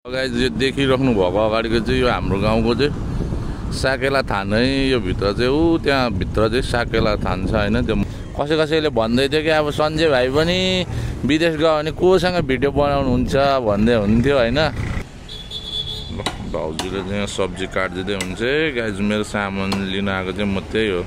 Guys यो देखिराख्नु भएको अगाडिको चाहिँ यो हाम्रो गाउँको चाहिँ साकेला थान है। यो भित्र चाहिँ ऊ त्यहाँ भित्र चाहिँ साकेला थान छ होइन। त्यो कसैले भन्दै थियो कि अब सञ्जय भाइ पनि विदेश गयो भने कोसँग भिडियो बनाउनुहुन्छ भन्दै हुन्थ्यो होइन। भाउजूले चाहिँ सब्जी काटिदिँदै हुन्छ। गाइज मेरो सामान लिन आएको चाहिँ म त्यही हो।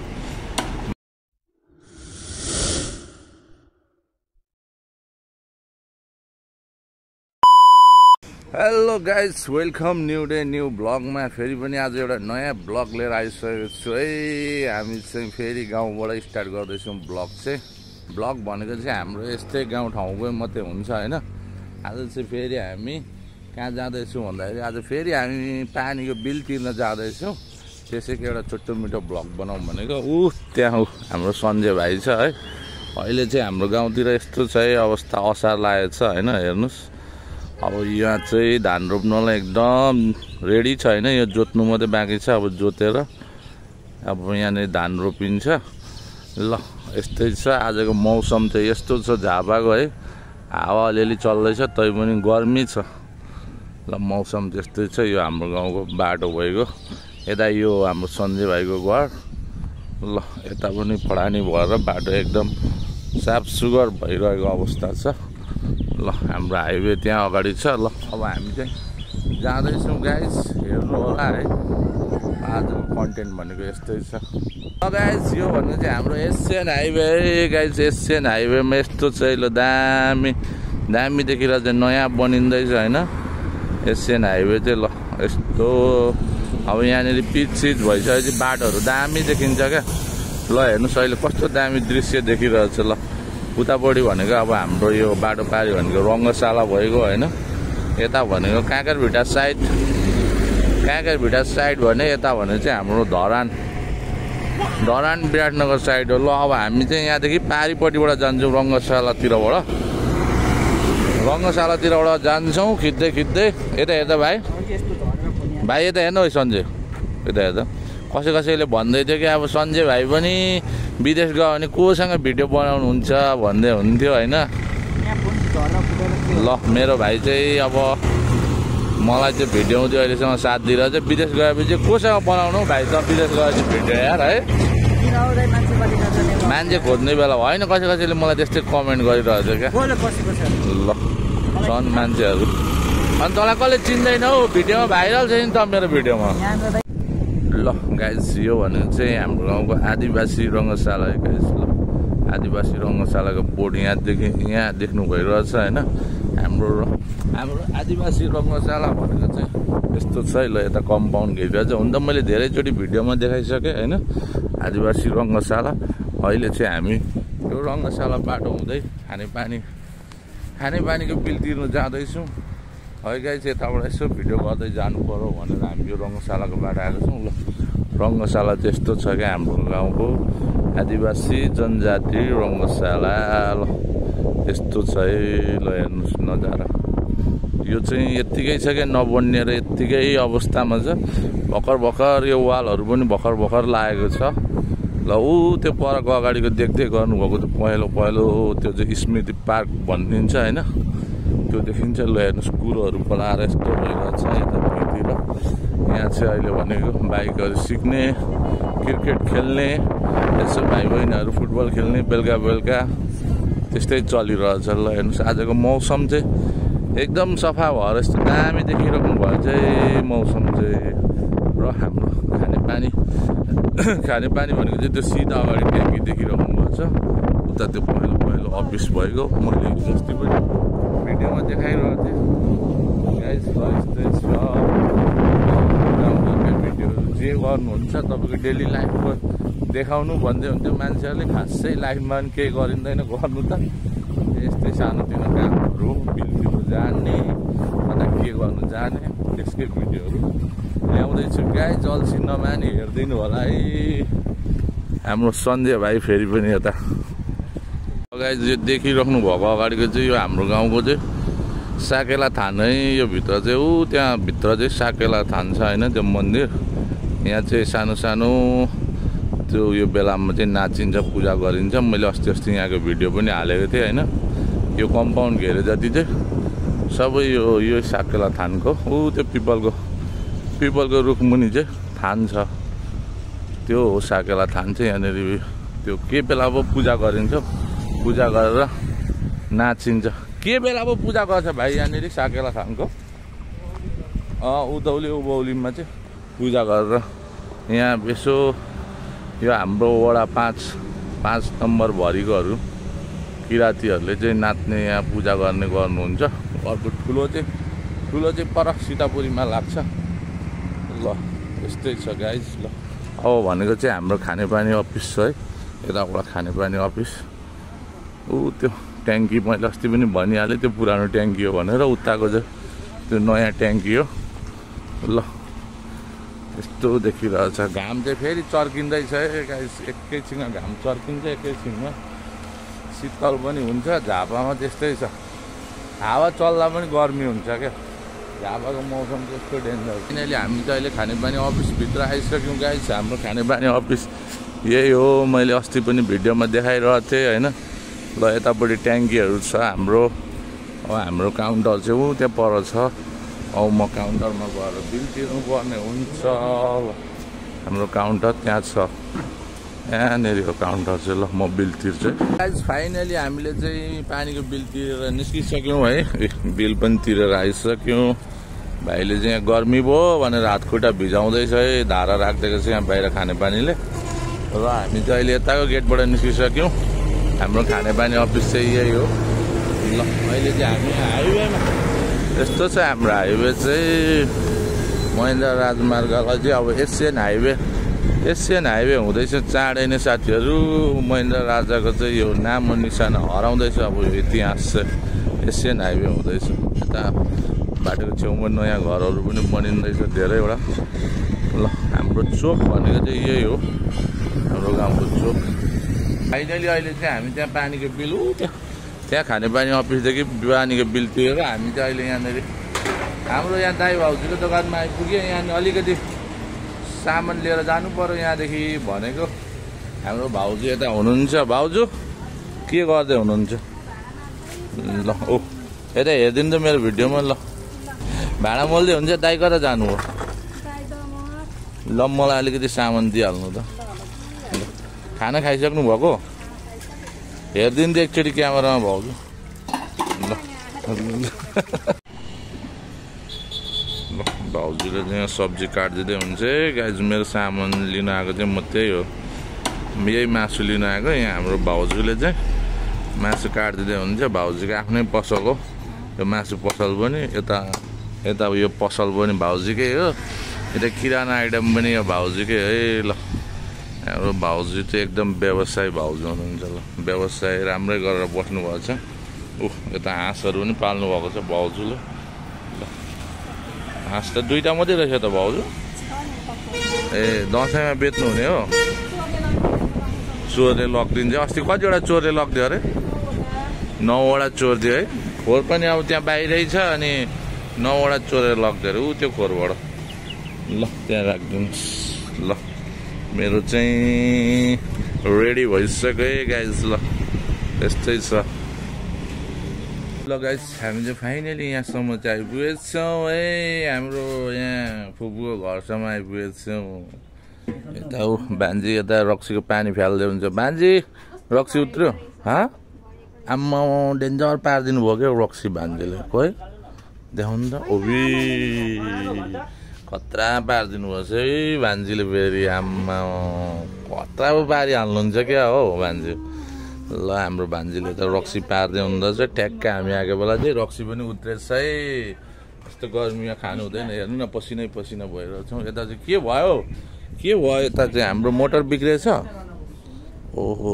Hello guys, welcome new day new ब्लगमा। फेरि पनि आज एउटा नयाँ ब्लग लिएर आइसकेको छु है। हामी चाहिँ फेरि गाउँबाट स्टार्ट गर्दैछौँ ब्लग चाहिँ। ब्लग भनेको चाहिँ हाम्रो यस्तै गाउँ ठाउँकै मात्रै हुन्छ होइन। आज चाहिँ फेरि हामी कहाँ जाँदैछौँ भन्दाखेरि आज फेरि हामी पानीको बिल तिर्न जाँदैछौँ। त्यसैको एउटा छोटो मिठो ब्लग बनाऊँ भनेको। त्यहाँ हाम्रो सञ्जय भाइ छ है। अहिले चाहिँ हाम्रो गाउँतिर यस्तो छ है अवस्था, असार लागेको छ होइन। हेर्नुहोस् अब यहाँ चाहिँ धान रोप्नलाई एकदम रेडी छ होइन। यो जोत्नु मात्रै बाँकी छ। अब जोतेर अब यहाँनिर धान रोपिन्छ। ल यस्तै छ आजको मौसम चाहिँ यस्तो छ झापाको है। हावा अलिअलि चल्दैछ तैपनि गर्मी छ। ल मौसम त्यस्तै छ। यो हाम्रो गाउँको बाटो भइगयो। यता यो हाम्रो सञ्जय भाइको घर। ल यता पनि फडानी भएर बाटो एकदम साफ सुग्घर भइरहेको अवस्था छ। ल हाम्रो हाइवे त्यहाँ अगाडि छ। ल अब हामी चाहिँ जाँदैछौँ गाइस, हेर्नु होला है। आजको कन्टेन्ट भनेको यस्तै छ गाइस। यो भन्नु चाहिँ हाम्रो एसियन हाइवे है गाइस। एसियन हाइवेमा यस्तो छ ल दामी देखेर चाहिँ नयाँ बनिँदैछ होइन एसियन हाइवे चाहिँ। ल यस्तो अब यहाँनिर पिच सिच भइसकेपछि बाटोहरू दामी देखिन्छ क्या। ल हेर्नुहोस् अहिले कस्तो दामी दृश्य देखिरहेछ। ल उतापट्टि भनेको अब हाम्रो यो बाटो पारी भनेको रङ्गशाला भइगयो होइन। यता भनेको काँकरभिटा साइड भने यता भने चाहिँ हाम्रो धरान विराटनगर साइड हो। ल अब हामी चाहिँ यहाँदेखि पारिपट्टिबाट जान्छौँ रङ्गशालातिरबाट जान्छौँ खिच्दै यता हेर्दा भाइ यता हेर्नु है सञ्जय, यता हेर्दा कसैले भन्दै थियो कि अब सञ्जय भाइ पनि विदेश गयो भने कोसँग भिडियो बनाउनुहुन्छ भन्दै हुन्थ्यो होइन। ल मेरो भाइ चाहिँ अब मलाई चाहिँ भिडियोउँदै अहिलेसम्म साथ दिएर चाहिँ विदेश गएपछि कोसँग बनाउनु भाइ त विदेश गएपछि भिडियो यार है। मान्छे खोज्ने बेला होइन कसैले मलाई त्यस्तै कमेन्ट गरिरहेको छ क्या। ल छन् मान्छेहरू। अनि तँलाई कसले चिन्दैन हौ, भिडियोमा भाइरल छ नि त मेरो भिडियोमा। ल गाइस यो भनेको चाहिँ हाम्रो गाउँको आदिवासी रङ्गशाला है गाइस। ल आदिवासी रङ्गशालाको बोर्ड यहाँ देख्नु भइरहेछ होइन। हाम्रो आदिवासी रङ्गशाला भनेको चाहिँ यस्तो छ है। ल यता कम्पाउन्ड घेरिरहेछ। हुन त मैले धेरैचोटि भिडियोमा देखाइसकेँ होइन आदिवासी रङ्गशाला। अहिले चाहिँ हामी यो रङ्गशाला बाटो हुँदै खानेपानीको बिल तिर्नु जाँदैछौँ है गाइस। यताबाट यसो भिडियो गर्दै जानु पर्यो भनेर हामी यो रङ्गशालाको बाटो आएको छौँ। ल रङ्गशाला त्यस्तो छ क्या हाम्रो गाउँको आदिवासी जनजाति रङ्गशाला। ल यस्तो छ है। ल हेर्नुहोस् नजारा यो चाहिँ यत्तिकै छ क्या, नबनिएर यत्तिकै अवस्थामा छ। भर्खर यो वालहरू पनि भर्खर लागेको छ। ल त्यो परको अगाडिको देख्दै गर्नुभएको त्यो पहेँलो त्यो चाहिँ स्मृति पार्क भनिन्छ होइन। त्यो देखिन्छ। ल हेर्नुहोस् कुरोहरू पलाएर यस्तो भइरहेको छ यता भुइँतिर। यहाँ चाहिँ अहिले भनेको बाइकहरू सिक्ने, क्रिकेट खेल्ने, यसो भाइ बहिनीहरू फुटबल खेल्ने बेलुका त्यस्तै चलिरहेछ। ल हेर्नुहोस् आजको मौसम चाहिँ एकदम सफा भएर यस्तो दामी देखिराख्नु भयो चाहिँ मौसम चाहिँ। र हाम्रो खानेपानी भनेको चाहिँ त्यो सिधा अगाडि ट्याङ्की देखिराख्नु भएको छ। उता त्यो पहेँलो अफिस भएको मैले अस्ति पनि भिडियोमा देखाइरहेको थिएँ गाइस। यस्तै छ गाउँघरका भिडियोहरू जे गर्नुहुन्छ तपाईँको डेली लाइफको देखाउनु भन्दै हुन्थ्यो मान्छेहरूले। खासै लाइफमा पनि केही गरिँदैन गर्नु त। यस्तै सानोतिनो कामहरू बिल तिर्नु जाने अन्त के गर्नु जाने त्यसकै भिडियोहरू ल्याउँदैछु गाइस। जल्सी नमानी हेरिदिनु होला है हाम्रो सञ्जय भाइ। फेरि पनि यता गाइस यो देखिराख्नु भएको अगाडिको चाहिँ यो हाम्रो गाउँको चाहिँ साकेला थान है। यो भित्र चाहिँ त्यहाँ भित्र चाहिँ साकेला थान छ होइन त्यो मन्दिर। यहाँ चाहिँ सानो त्यो यो बेलामा चाहिँ नाचिन्छ पूजा गरिन्छ। मैले अस्ति यहाँको भिडियो पनि हालेको थिएँ होइन। यो कम्पाउन्ड घेरे जति चाहिँ सबै यो साकेला थानको त्यो पिपलको रुख मुनि चाहिँ थान छ त्यो हो साकेला थान चाहिँ यहाँनिर त्यो के बेला अब पूजा गरिन्छ पूजा गरेर नाचिन्छ के बेला अब पूजा गर्छ भाइ यहाँनिर साकेला थानको उधौली उभौलीमा चाहिँ पूजा गरेर यहाँ यसो यो हाम्रो वडा 5 नम्बर भरिकोहरू किरातीहरूले चाहिँ नाच्ने यहाँ पूजा गर्नुहुन्छ अर्को ठुलो चाहिँ पर सीतापुरीमा लाग्छ ल यस्तै छ गाइज ल अब भनेको चाहिँ हाम्रो खानेपानी अफिस छ है यताबाट खानेपानी अफिस त्यो ट्याङ्की मैले अस्ति पनि भनिहालेँ त्यो पुरानो ट्याङ्की हो भनेर उताको चाहिँ त्यो नयाँ ट्याङ्की हो ल यस्तो देखिरहेछ घाम चाहिँ फेरि चर्किँदैछ है गाइस एकैछिनमा घाम चर्किन्छ एकैछिनमा शीतल पनि हुन्छ झापामा त्यस्तै छ हावा चल्दा पनि गर्मी हुन्छ क्या झापाको मौसम त्यस्तो डेन्जर किनभने हामी त अहिले खानेपानी अफिसभित्र आइसक्यौँ गाइस हाम्रो खानेपानी अफिस यही हो मैले अस्ति पनि भिडियोमा देखाइरहेको थिएँ होइन ल यतापट्टि ट्याङ्कीहरू छ हाम्रो काउन्टर चाहिँ त्यहाँ पर छ म काउन्टरमा गएर बिल तिर्नुपर्ने हुन्छ हाम्रो काउन्टर त्यहाँ छ यहाँनिर हो काउन्टर चाहिँ ल म बिल तिर्छु गाइस फाइनली हामीले चाहिँ पानीको बिल तिरेर निस्किसक्यौँ है बिल पनि तिरेर आइसक्यौँ भाइले चाहिँ यहाँ गर्मी भयो भनेर हात खुट्टा भिजाउँदैछ है धारा राखिदिएको छ यहाँ बाहिर खानेपानीले र हामी चाहिँ अहिले यताको गेटबाट निस्किसक्यौँ हाम्रो खानेपानी अफिस चाहिँ यही हो ल अहिले चाहिँ हामी हाइवेमा यस्तो छ हाम्रो हाइवे चाहिँ महेन्द्र राजमार्गलाई चाहिँ अब एसियन हाइवे हुँदैछ चाँडै नै साथीहरू महेन्द्र राजाको चाहिँ यो नाम निशाना हराउँदैछ अब यो इतिहास चाहिँ एसियन हाइवे हुँदैछ यता बाटोको छेउमा नयाँ घरहरू पनि बनिँदैछ धेरैवटा ल हाम्रो चोक भनेको चाहिँ यही हो हाम्रो गाउँको चोक फाइनली अहिले चाहिँ हामी त्यहाँ पानीको बिल त्यहाँ खानेपानी अफिसदेखि पानीको बिल तिरेर हामी चाहिँ अहिले यहाँनिर हाम्रो यहाँ दाइ भाउजूको दोकानमा आइपुग्यो यहाँ अलिकति सामान लिएर जानु पर्यो यहाँदेखि भनेको हाम्रो भाउजू यता हुनुहुन्छ भाउजू के गर्दै हुनुहुन्छ ल यता हेरिदिनु त मेरो भिडियोमा ल भाडा मोल्दै हुन्छ दाइ कता जानु हो ल मलाई अलिकति सामान दिइहाल्नु त खाना खाइसक्नु भएको हेरिदिनु त एकचोटि क्यामेरामा भाउजू ल भाउजूले चाहिँ सब्जी काटिदिँदै हुन्छ गाइज मेरो सामान लिन आएको चाहिँ म त्यही हो यही मासु लिन आएको यहाँ हाम्रो भाउजूले चाहिँ मासु काटिदिँदै हुन्छ भाउजूको आफ्नै पसल हो यो मासु पसल पनि यता यो पसल पनि भाउजूकै हो यता किराना आइटम पनि यो भाउजूकै है ल हाम्रो भाउजू चाहिँ एकदम व्यवसाय भाउजू हुनुहुन्छ ल व्यवसाय राम्रै गरेर बस्नुभएको छ यता हाँसहरू पनि पाल्नु भएको छ भाउजूले हाँस त 2टा मात्रै रहेछ त भाउजू दसैँमा बेच्नु हुने हो चोरले लगिदिन्छ अस्ति कतिवटा चोरले लगिदियो अरे 9वटा चोर दियो है खोर पनि अब त्यहाँ बाहिरै छ अनि 9वटा चोरले लगिदियो अरे त्यो खोरबाट ल त्यहाँ राखिदिनुहोस् ल मेरो चाहिँ रेडी भइसक्यो है गाइस ल यस्तै छ ल गाइस हामी चाहिँ फाइनली यहाँसम्म चाहिँ आइपुगेछौँ है हाम्रो यहाँ फुपूको घरसम्म आइपुगेछौँ यता हो भान्जी यता रक्सीको पानी फ्याल्दै हुन्छ भान्जी रक्सी उत्र्यो आम्मा डेन्जर पारिदिनु भयो क्या रक्सी भान्जीले खोइ देखाउनु त ओबी खतरा पारिदिनु भएछ है भान्जीले फेरि आम्मा खतरा पो पारिहाल्नुहुन्छ क्या हो भान्जी ल हाम्रो भान्जीले त रक्सी पार्दै हुँदछ ठ्याक्क हामी आएको बेला चाहिँ रक्सी पनि उत्रेछ है यस्तो गर्मीमा खानु हुँदैन हेर्नु न पसिनै पसिना भइरहेछौँ यता चाहिँ के भयो यता चाहिँ हाम्रो मोटर बिग्रेछ ओहो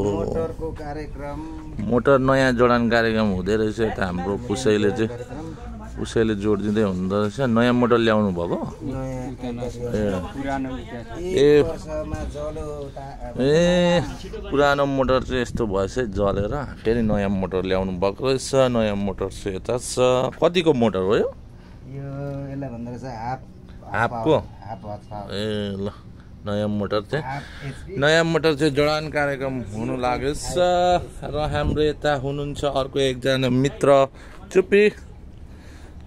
मोटर नयाँ जोडान कार्यक्रम हुँदै रहेछ यता हाम्रो उसैले जोडिदिँदै हुँदो रहेछ नयाँ मोटर ल्याउनु भएको पुरानो मोटर चाहिँ यस्तो भएछ जलेर फेरि नयाँ मोटर ल्याउनु भएको रहेछ नयाँ मोटर चाहिँ यता छ कतिको मोटर हो यो हाफको ल नयाँ मोटर चाहिँ जोडान कार्यक्रम हुनु लागेछ र हाम्रो यता हुनुहुन्छ अर्को एकजना मित्र चुप्पी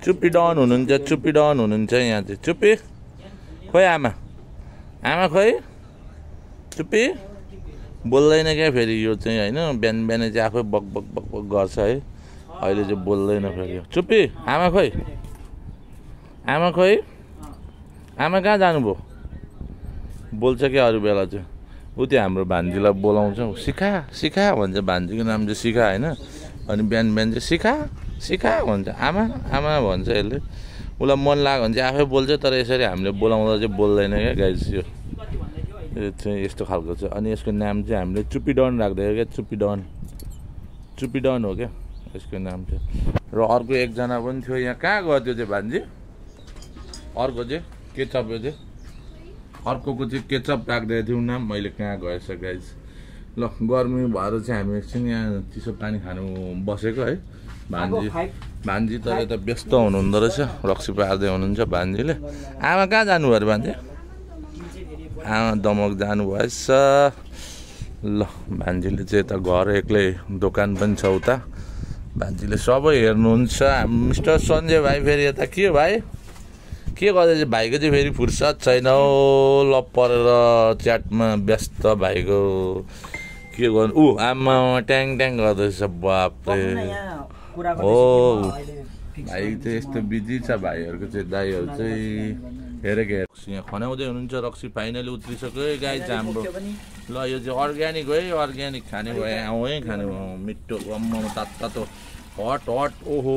चुप्पी डन हुनुहुन्छ यहाँ चाहिँ चुप्पी खोइ आमा खोइ चुप्पी बोल्दैन क्या फेरि यो चाहिँ होइन बिहान बिहानै चाहिँ आफै बक बक बक बक गर्छ है अहिले चाहिँ बोल्दैन फेरि चुप्पी आमा खोइ आमा कहाँ जानुभयो बोल्छ क्या अरू बेला चाहिँ ऊ त्यो हाम्रो भान्जीलाई बोलाउँछ सिखा भन्छ भान्जीको नाम चाहिँ सिखा होइन अनि बिहान बिहान चाहिँ सिखा भन्छ आमा भन्छ यसले उसलाई मन लाग्यो भने चाहिँ आफै बोल्छ तर यसरी हामीले बोलाउँदा चाहिँ बोल्दैन क्या गाइस यो चाहिँ यस्तो खालको छ अनि यसको नाम चाहिँ हामीले चुप्पी डन राख्दैछ क्या चुप्पी डन हो क्या यसको नाम चाहिँ र अर्को एकजना पनि थियो यहाँ कहाँ गयो त्यो चाहिँ भान्जी अर्को चाहिँ केचप यो चाहिँ अर्कोको चाहिँ केचप राख्दै थियौँ नाम मैले कहाँ गएछ गाइस ल गर्मी भएर चाहिँ हामी एकछिन यहाँ चिसो पानी खानु बसेको है भान्जी त यता व्यस्त हुनुहुँदो रहेछ रक्सी पार्दै हुनुहुन्छ भान्जीले आमा कहाँ जानुभयो अरे भान्जी आमा दमक जानुभएछ ल भान्जीले चाहिँ यता घर एक्लै दोकान पनि छ उता भान्जीले सबै हेर्नुहुन्छ मिस्टर सञ्जय भाइ फेरि यता के हो भाइ के गर्दैछ भाइको चाहिँ फेरि फुर्सद छैन ल परेर च्याटमा व्यस्त भाइको के गर्नु आमा ट्याङ गर्दैछ बापरे हो भाइ चाहिँ यस्तो बिजी छ भाइहरूको चाहिँ दाइहरू चाहिँ हेरेको यहाँ खनाउँदै हुनुहुन्छ रक्सी फाइनली उत्रिसक्यो है गाई चाहिँ हाम्रो ल यो चाहिँ अर्ग्यानिक है अर्ग्यानिक खाने भयो है खाने भयो मिठो अम्मामा तातो हट ओहो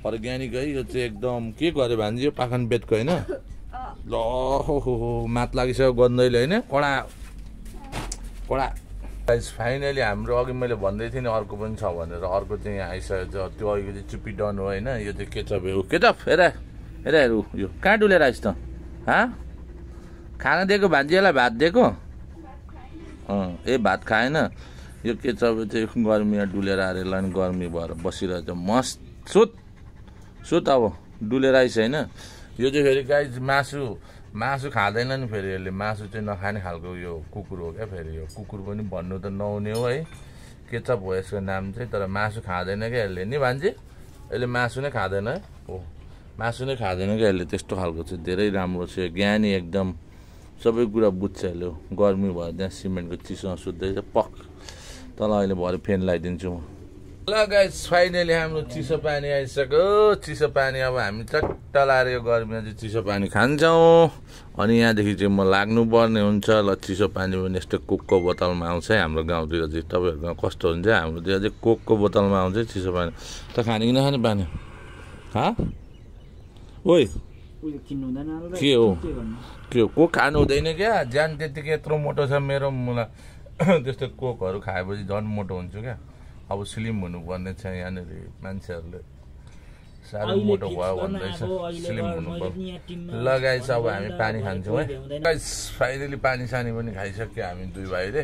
अर्ग्यानिक है यो चाहिँ एकदम के गर्यो भान्जी यो पाखन बेतको होइन ल हो मात लागिसक्यो गन्दैले होइन कडा फाइनली हाम्रो अघि मैले भन्दै थिएँ नि अर्को पनि छ भनेर अर्को चाहिँ यहाँ आइसकेको छ त्यो अघिको चाहिँ चुप्पी डन हो होइन यो चाहिँ केचप हो केचप हेर यो कहाँ डुलेर आइस त खाना दिएको भान्जीलाई भात दिएको ए भात खाएन यो केचप चाहिँ गर्मीमा डुलेर आएर नि गर्मी भएर बसिरहेछ मस्त सुत अब डुलेर आइस होइन यो चाहिँ फेरि गाई मासु खाँदैन नि फेरि यसले मासु चाहिँ नखाने खालको यो कुकुर हो क्या फेरि यो कुकुर पनि भन्नु त नहुने हो है केचप हो यसको नाम चाहिँ तर मासु खाँदैन क्या यसले नि भान्जी यसले मासु नै खाँदैन है हो मासु नै खाँदैन क्या यसले त्यस्तो खालको चाहिँ धेरै राम्रो छ ज्ञानी एकदम सबै कुरा बुझ्छ यसले गर्मी भयो त्यहाँ सिमेन्टको चिसोमा सुत्दैछ पक तल अहिले भरे फेन लगाइदिन्छु म ल गाइस फाइनली हाम्रो चिसो पानी आइसक्यो चिसो पानी अब हामी चट्ट लाएर यो गर्मीमा चाहिँ चिसो पानी खान्छौँ अनि यहाँदेखि चाहिँ म लाग्नुपर्ने हुन्छ ल चिसो पानी पनि यस्तो कोकको बोतलमा आउँछ है हाम्रो गाउँतिर चाहिँ तपाईँहरूकोमा कस्तो हुन्छ हाम्रोतिर चाहिँ कोकको बोतलमा आउँछ चिसो पानी त खाने कि नखाने पानी ओइ के हो कोक खानु हुँदैन क्या ज्यान त्यतिकै यत्रो मोटो छ मेरो मुला त्यस्तो कोकहरू खाएपछि झन् मोटो हुन्छु क्या अब स्लिम हुनुपर्ने छ यहाँनिर मान्छेहरूले साह्रो मोटो भयो भन्दैछ स्लिम हुनुपर्छ ल गाइस अब हामी पानी खान्छौँ है गाइस फाइनली पानी सानी पनि खाइसक्यो हामी दुई भाइले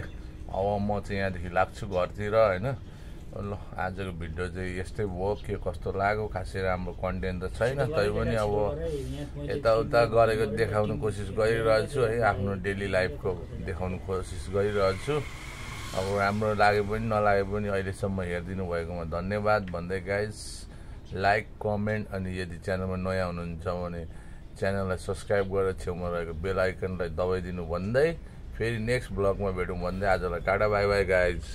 अब म चाहिँ यहाँदेखि लाग्छु घरतिर होइन ल आजको भिडियो चाहिँ यस्तै भयो के कस्तो लाग्यो खासै राम्रो कन्टेन्ट त छैन तैपनि अब यताउता गरेको देखाउनु कोसिस गरिरहेछु है आफ्नो डेली लाइफको देखाउनु कोसिस गरिरहेछु अब राम्रो लागे पनि नलागे पनि अहिलेसम्म हेरिदिनु भएकोमा धन्यवाद भन्दै गाइस लाइक कमेन्ट अनि यदि च्यानलमा नयाँ हुनुहुन्छ भने च्यानललाई सब्सक्राइब गरेर छेउमा रहेको बेल आइकनलाई दबाइदिनु भन्दै फेरि नेक्स्ट ब्लगमा भेटौँ भन्दै आजलाई टाटा बाई बाई गाइस।